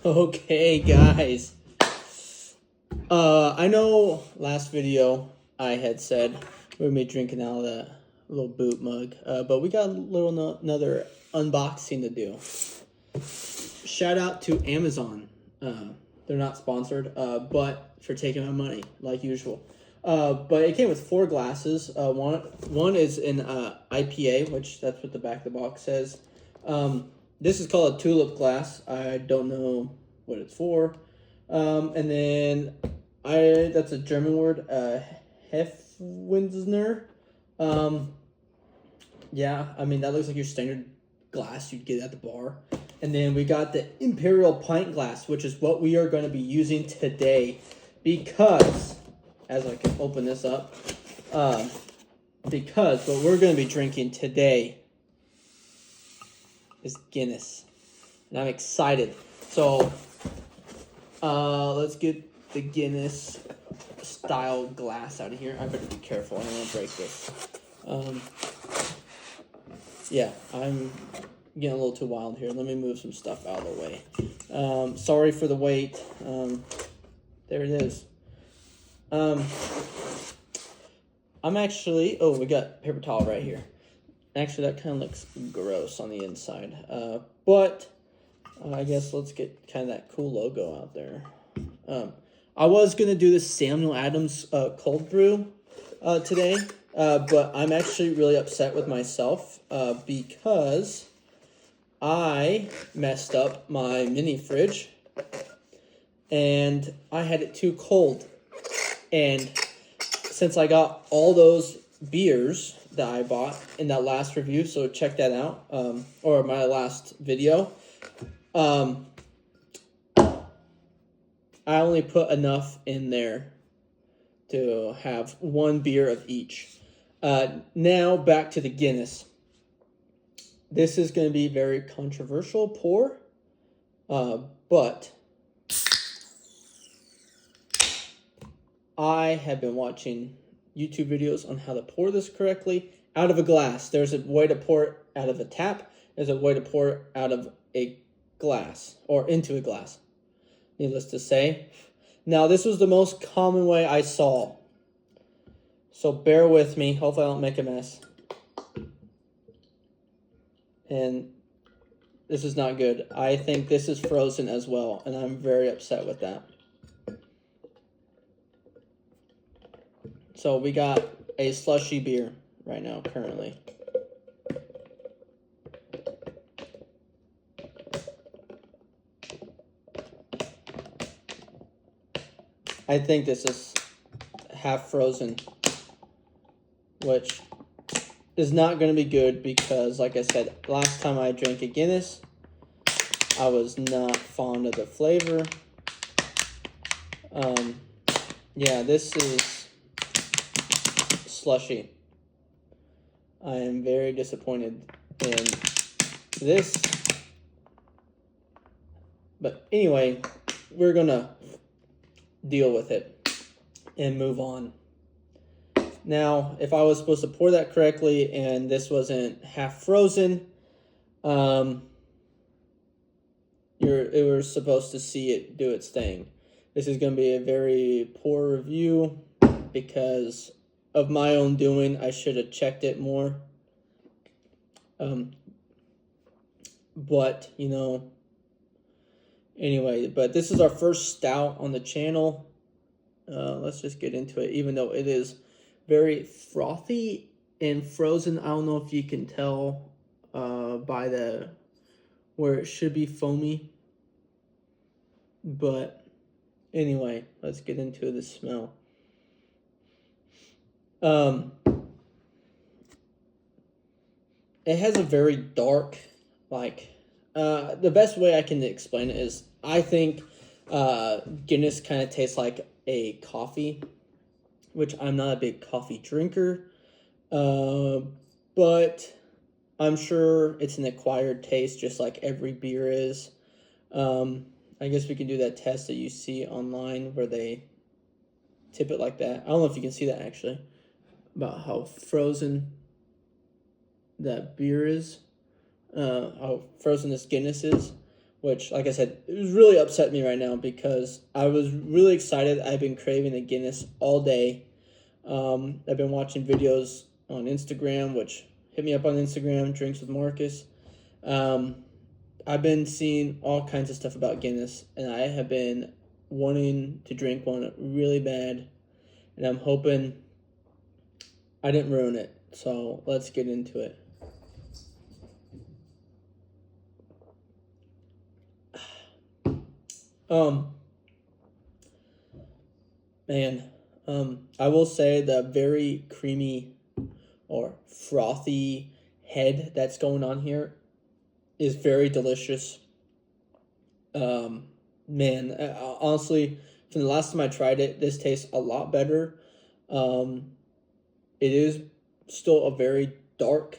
Okay, guys. I know last video I had said we were drinking out of the little boot mug, but we got another unboxing to do. Shout out to Amazon. They're not sponsored, but for taking my money like usual. But it came with 4 glasses. One is an IPA, which that's what the back of the box says. This is called a tulip glass. I don't know what it's for. And then that's a German word, Hefwinzner. Yeah, I mean that looks like your standard glass you'd get at the bar. And then we got the Imperial pint glass, which is what we are going to be using today, because as I can open this up, because what we're going to be drinking today is Guinness, and I'm excited. So let's get the Guinness style glass out of here. I better be careful. I don't want to break this. Yeah, I'm getting a little too wild here. Let me move some stuff out of the way. Sorry for the wait. There it is. I'm actually... Oh, we got paper towel right here. Actually, that kind of looks gross on the inside. But I guess let's get kind of that cool logo out there. I was going to do this Samuel Adams cold brew today. But I'm actually really upset with myself because I messed up my mini fridge and I had it too cold. And since I got all those beers that I bought in that last review, so check that out, or my last video, I only put enough in there to have 1 beer of each. Now back to the Guinness. This is going to be very controversial pour, but I have been watching YouTube videos on how to pour this correctly out of a glass. There's a way to pour it out of a tap. There's a way to pour it out of a glass or into a glass. Needless to say. Now, this was the most common way I saw. So bear with me. Hopefully I don't make a mess. And this is not good. I think this is frozen as well, and I'm very upset with that. So we got a slushy beer right now, currently. I think this is half frozen, which is not going to be good because, like I said, last time I drank a Guinness, I was not fond of the flavor. Yeah, this is slushy. I am very disappointed in this. But anyway, we're going to deal with it and move on. Now, if I was supposed to pour that correctly and this wasn't half frozen, you were supposed to see it do its thing. This is going to be a very poor review because of my own doing. I should have checked it more. But, you know, anyway, but this is our first stout on the channel. Let's just get into it, even though it is very frothy and frozen. I don't know if you can tell by the where it should be foamy. But anyway, let's get into the smell. It has a very dark, the best way I can explain it is I think Guinness kind of tastes like a coffee, which I'm not a big coffee drinker, but I'm sure it's an acquired taste just like every beer is. I guess we can do that test that you see online where they tip it like that. I don't know if you can see that actually, about how frozen that beer is, how frozen this Guinness is. which, like I said, it was really upset me right now because I was really excited. I've been craving a Guinness all day. I've been watching videos on Instagram, which hit me up on Instagram, Drinks with Marcus. I've been seeing all kinds of stuff about Guinness, and I have been wanting to drink one really bad, and I'm hoping I didn't ruin it. So let's get into it. Man, I will say the very creamy or frothy head that's going on here is very delicious. Man, honestly, from the last time I tried it, this tastes a lot better. It is still a very dark,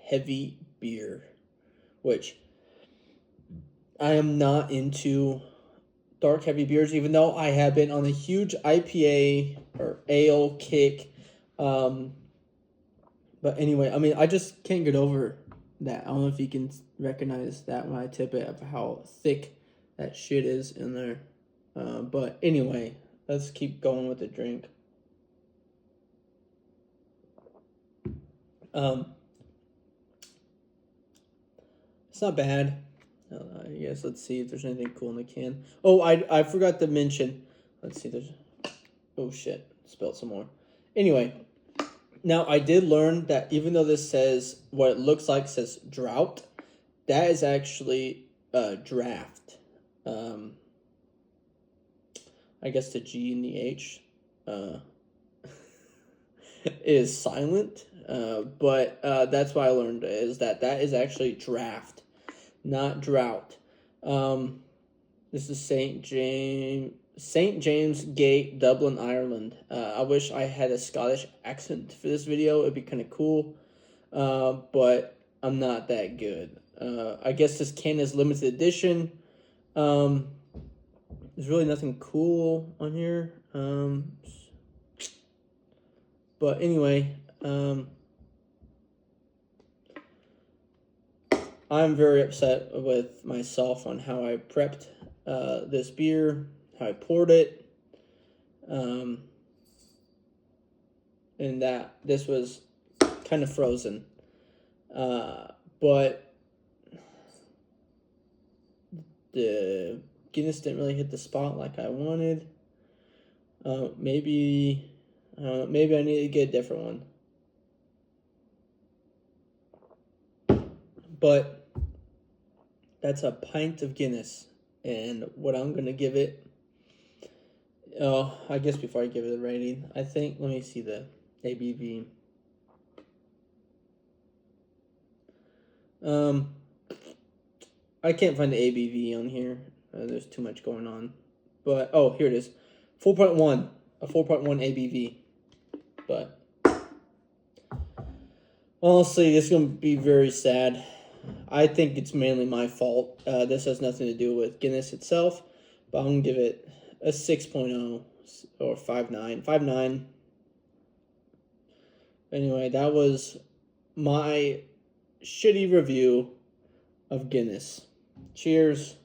heavy beer, which I am not into dark, heavy beers, even though I have been on a huge IPA or ale kick. But anyway, I mean, I just can't get over that. I don't know if you can recognize that when I tip it, of how thick that shit is in there. But anyway, let's keep going with the drink. It's not bad. I guess let's see if there's anything cool in the can. Oh, I forgot to mention. Let's see. There's. Oh shit! Spilled some more. Anyway, now I did learn that even though this says what it looks like says drought, that is actually draft. I guess the G and the H is silent. But that's what I learned, is that is actually draft, not drought. This is St. James Gate, Dublin, Ireland. I wish I had a Scottish accent for this video. It'd be kind of cool, but I'm not that good. I guess this can is limited edition. There's really nothing cool on here. But anyway, I'm very upset with myself on how I prepped this beer, how I poured it, and that this was kind of frozen. But the Guinness didn't really hit the spot like I wanted. Maybe I need to get a different one. But that's a pint of Guinness, and what I'm gonna give it. Oh, I guess before I give it a rating, I think, let me see the ABV. I can't find the ABV on here. There's too much going on. But, oh, here it is. 4.1. A 4.1 ABV. But, honestly, this is going to be very sad. I think it's mainly my fault. This has nothing to do with Guinness itself. But I'm going to give it a 6.0 or 5.9. 5.9. Anyway, that was my shitty review of Guinness. Cheers.